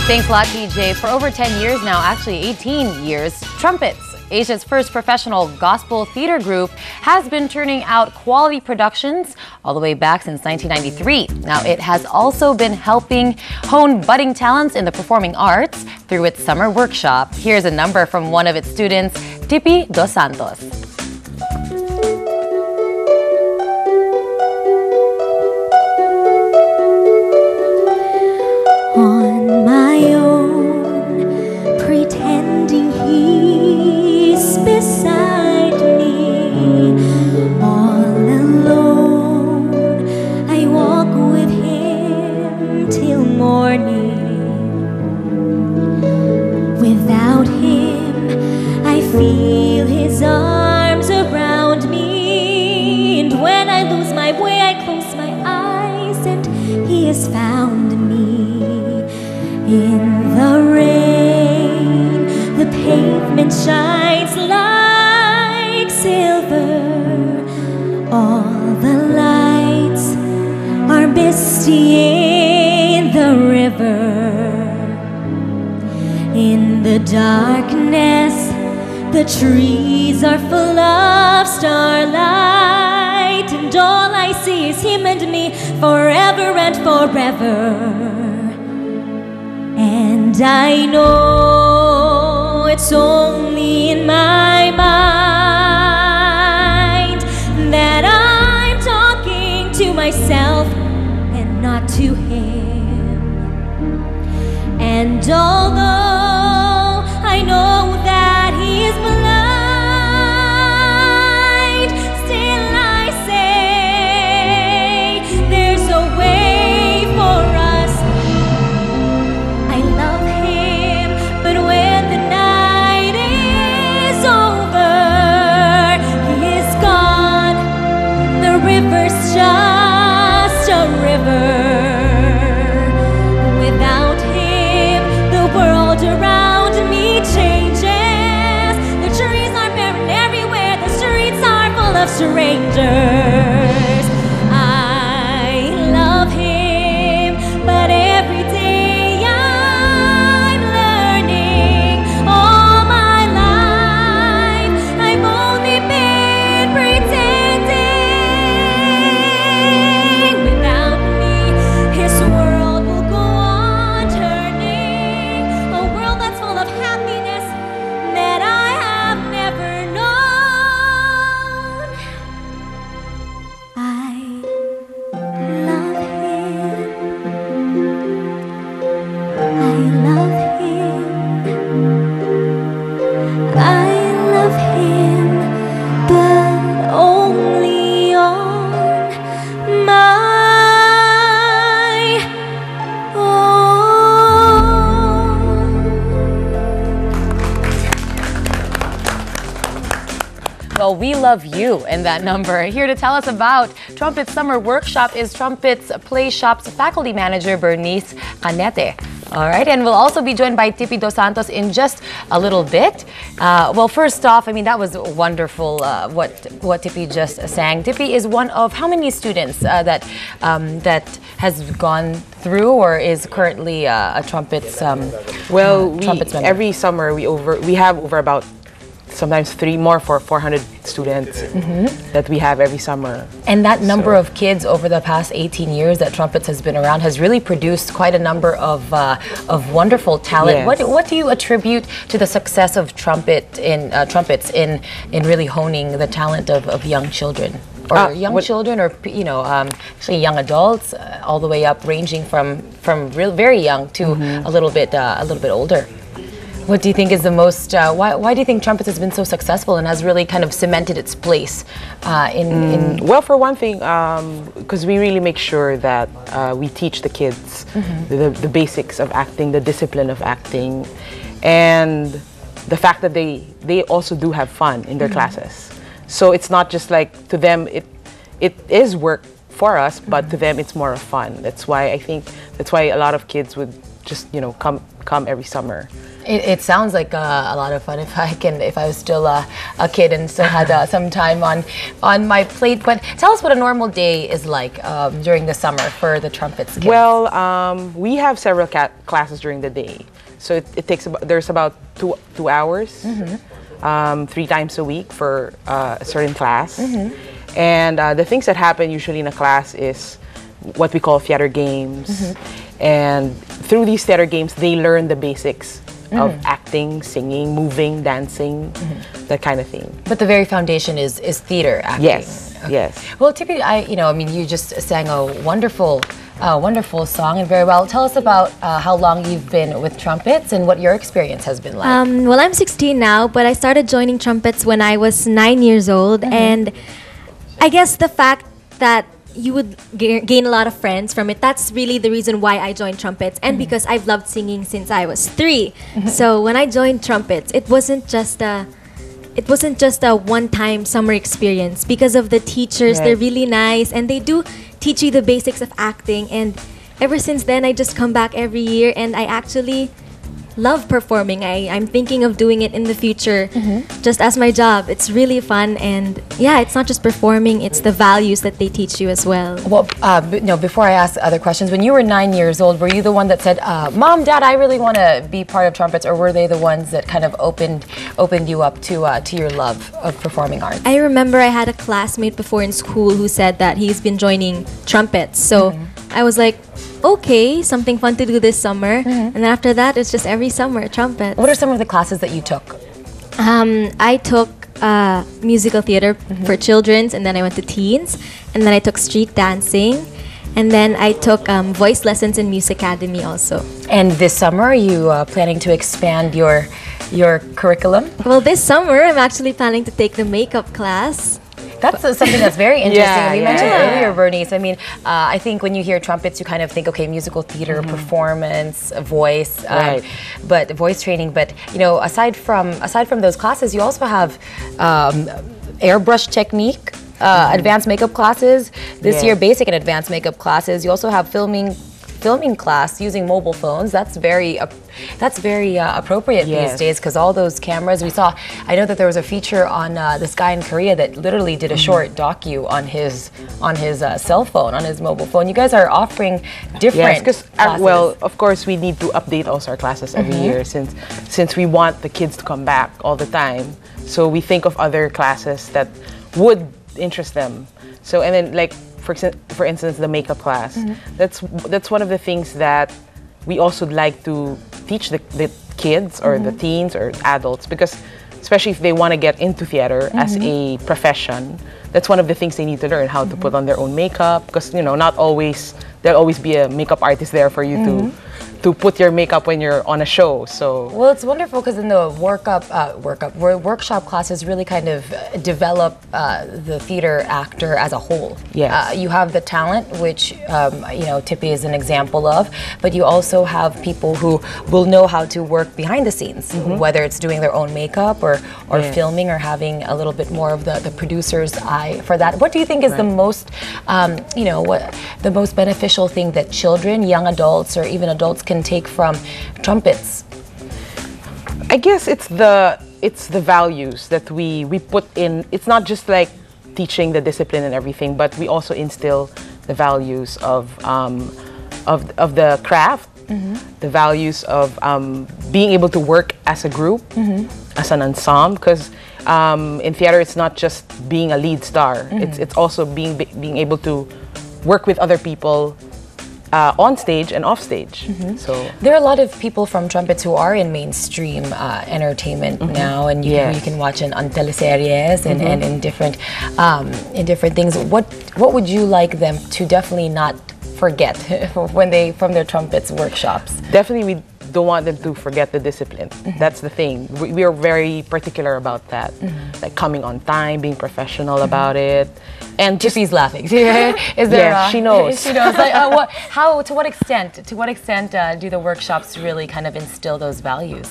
Thanks a lot, TJ. For over 10 years now, actually 18 years, Trumpets, Asia's first professional gospel theater group, has been turning out quality productions all the way back since 1993. Now, it has also been helping hone budding talents in the performing arts through its summer workshop. Here's a number from one of its students, Tipi Dos Santos. On my own, pretending he's beside me. All alone, I walk with him till morning. Without him, I feel his arms around me. And when I lose my way, I close my eyes and he has found me. In the rain, the pavement shines like silver. All the lights are misty in the river. In the darkness, the trees are full of starlight. And all I see is him and me, forever and forever. And I know it's only in my mind that I'm talking to myself and not to him. And although I know that he is blind, still I say there's a way for us. I love him, but when the night is over, he is gone. The river's just a river. Without him, the world around me changes. The trees are barren everywhere, the streets are full of strangers. I love him, but every day I'm learning. All my life I've only been pretending. Without me, his world will go on turning. A world that's full of happiness that I have never known. I love him. I love him. I love him, but only on my own. Well, we love you in that number. Here to tell us about Trumpets Summer Workshop is Trumpets Playshop's faculty manager, Bernice Canete. All right, and we'll also be joined by Tipi Dos Santos in just a little bit. Well, first off, I mean, that was wonderful what Tipi just sang. Tipi is one of how many students that has gone through or is currently a Trumpets Trumpets member? Every summer we have over about sometimes 400 students that we have every summer. And that number of kids over the past 18 years that Trumpets has been around has really produced quite a number of wonderful talent. Yes. What do you attribute to the success of Trumpets in really honing the talent of young children? Or children, or actually young adults, all the way up, ranging from very young to a little bit older. What do you think is the most? Why do you think Trumpets has been so successful and has really kind of cemented its place in? Well, for one thing, because we really make sure that we teach the kids the basics of acting, the discipline of acting, and the fact that they also do have fun in their classes. So it's not just like, to them it is work for us, but to them it's more of fun. That's why I think a lot of kids would just come every summer. It sounds like a lot of fun if I was still a kid and still had some time on my plate. But tell us what a normal day is like during the summer for the trumpets kids. Well, we have several classes during the day, so it takes there's about two hours, 3 times a week for a certain class. And the things that happen usually in a class is what we call theater games, and through these theater games they learn the basics of acting, singing, moving, dancing, that kind of thing. But the very foundation is theater acting. Yes, yes. Well, Tippy, you just sang a wonderful song and very well. Tell us about how long you've been with trumpets and what your experience has been like. Well, I'm 16 now, but I started joining trumpets when I was 9 years old, and I guess the fact that you would gain a lot of friends from it. That's really the reason why I joined trumpets, and because I've loved singing since I was 3. So when I joined trumpets, it wasn't just a one-time summer experience. Because of the teachers, they're really nice, and they do teach you the basics of acting. And ever since then, I just come back every year, and I actually love performing. I'm thinking of doing it in the future just as my job. It's really fun, and yeah, it's not just performing, it's the values that they teach you as well. Well, before I ask other questions, when you were 9 years old, were you the one that said, Mom, Dad, I really want to be part of trumpets, or were they the ones that kind of opened you up to your love of performing arts? I remember I had a classmate before in school who said that he's been joining trumpets, so I was like, okay, something fun to do this summer. And then after that, it's just every summer, trumpets. What are some of the classes that you took? I took musical theater for children's, and then I went to teens, and then I took street dancing, and then I took voice lessons in Music Academy also. And this summer, are you planning to expand your curriculum? Well, this summer, I'm actually planning to take the makeup class. That's something that's very interesting. We mentioned Yeah. earlier, Bernice. I mean, I think when you hear trumpets, you kind of think, okay, musical theater, performance, voice, but voice training. But aside from those classes, you also have airbrush technique, advanced makeup classes. This year, basic and advanced makeup classes. You also have filming class using mobile phones. That's very appropriate these days, because all those cameras we saw. I know that there was a feature on this guy in Korea that literally did a short docu on his cell phone, on his mobile phone. You guys are offering different classes. Well, of course, we need to update also our classes every year since we want the kids to come back all the time. So we think of other classes that would interest them. So, and then like, for instance, the makeup class. That's one of the things that we also like to teach the kids or the teens or adults, because especially if they want to get into theater as a profession, that's one of the things they need to learn, how to put on their own makeup, because not always there'll always be a makeup artist there for you to put your makeup when you're on a show. So well, it's wonderful because in the workshop classes really kind of develop the theater actor as a whole. Yes. You have the talent, which Tippy is an example of, but you also have people who will know how to work behind the scenes, whether it's doing their own makeup or filming, or having a little bit more of the producer's eye for that. What do you think is the most the most beneficial thing that children, young adults, or even adults can take from trumpets? I guess it's the values that we put in. It's not just like teaching the discipline and everything, but we also instill the values of the craft, the values of being able to work as a group, as an ensemble. Because in theater, it's not just being a lead star. It's also being able to work with other people on stage and off stage. So there are a lot of people from trumpets who are in mainstream entertainment now, and you can watch on teleseries and in different things. What would you like them to definitely not forget when from their trumpets workshops? Definitely, we don't want them to forget the discipline. That's the thing. We are very particular about that, like coming on time, being professional about it. And Tippy's laughing. Is there? She knows. She knows. Like, to what extent do the workshops really kind of instill those values?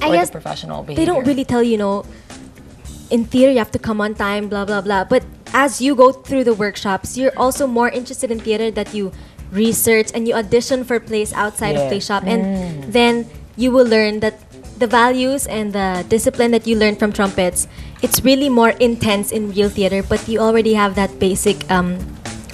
I guess the professional behavior. They don't really tell in theater you have to come on time, blah blah blah. But as you go through the workshops, you're also more interested in theater, that you research and you audition for plays outside of Playshop, and then you will learn that the values and the discipline that you learn from trumpets, it's really more intense in real theater, but you already have that basic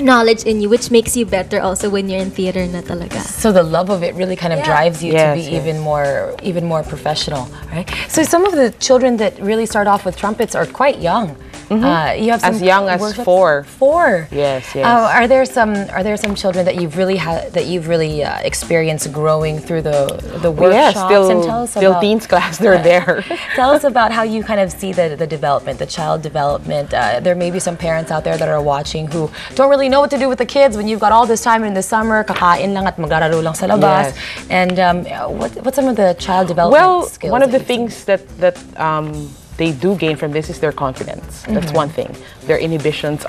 knowledge in you, which makes you better also when you're in theater na talaga. So the love of it really kind of drives you to be even more professional, right? So some of the children that really start off with trumpets are quite young. You have some as young as workshops? 4. 4. Yes, yes. Are there some children that you've really experienced growing through the workshops? Yeah, and tell us still about, teens class. They're there. Tell us about how you kind of see the development, the child development. There may be some parents out there that are watching who don't really know what to do with the kids when you've got all this time in the summer, kakain lang at maglalaro lang sa labas. Yes. And what's some of the child development skills? Well, one of the things that they do gain from this is their confidence. That's one thing. Their inhibitions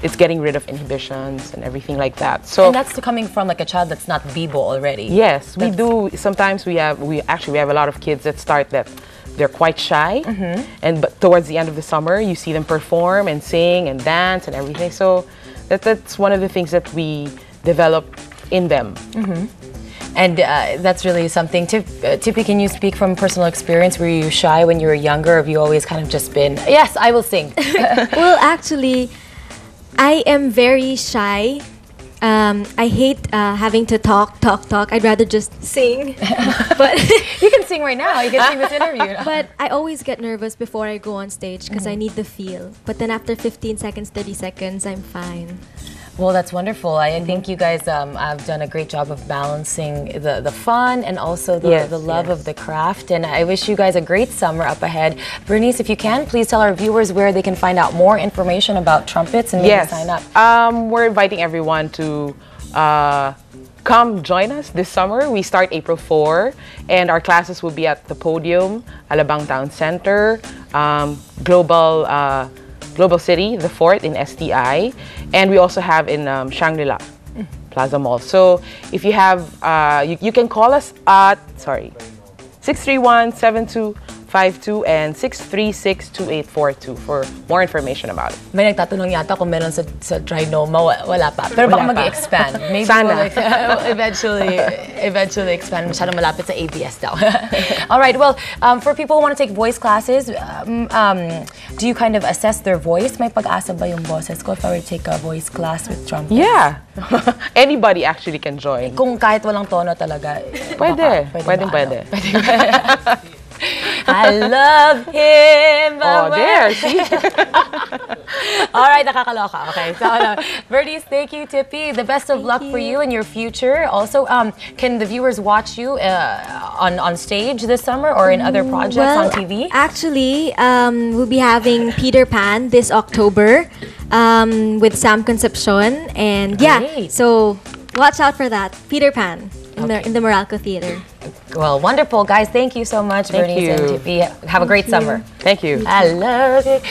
it's getting rid of inhibitions and everything like that. So, and that's coming from like a child that's not bibo already. Yes, we do. Sometimes we have a lot of kids that start that they're quite shy, but towards the end of the summer, you see them perform and sing and dance and everything. So that's one of the things that we develop in them. And that's really something. Tippy, can you speak from personal experience? Were you shy when you were younger, or have you always kind of just been, yes, I will sing? Well, actually, I am very shy. I hate having to talk. I'd rather just sing. But you can sing right now. You can sing this interview. But I always get nervous before I go on stage because I need the feel. But then after 15 seconds, 30 seconds, I'm fine. Well, that's wonderful. I think you guys have done a great job of balancing the fun and also the love of the craft. And I wish you guys a great summer up ahead. Bernice, if you can, please tell our viewers where they can find out more information about trumpets and maybe sign up. We're inviting everyone to come join us this summer. We start April 4, and our classes will be at the Podium, Alabang Town Center, Global City, the Fort in STI, and we also have in Shangri-la, Plaza Mall. So if you have, you can call us at 631-7252 and 636-2842 for more information about it. May nagtatanong yata kung meron sa Trinoma, wala pa. Pero baka mag-expand. Maybe Sana. eventually expand. Masyadong malapit sa ABS daw. All right, well, for people who want to take voice classes, do you kind of assess their voice? May pag-asa ba yung boses ko if I were to take a voice class with trumpets? Yeah. Anybody actually can join. Kung kahit walang tono talaga. Pwede. I love him. Oh, there, see? All right, nakakaloka. Okay, so Bernice, thank you, Tippy. The best of luck for you in your future. Also, can the viewers watch you on stage this summer or in other projects on TV? Actually, we'll be having Peter Pan this October with Sam Concepcion. And so watch out for that. Peter Pan in the Meralco Theater. Well, wonderful, guys. Thank you so much, Bernice and Tippy. Have a great summer. Thank you. I love it.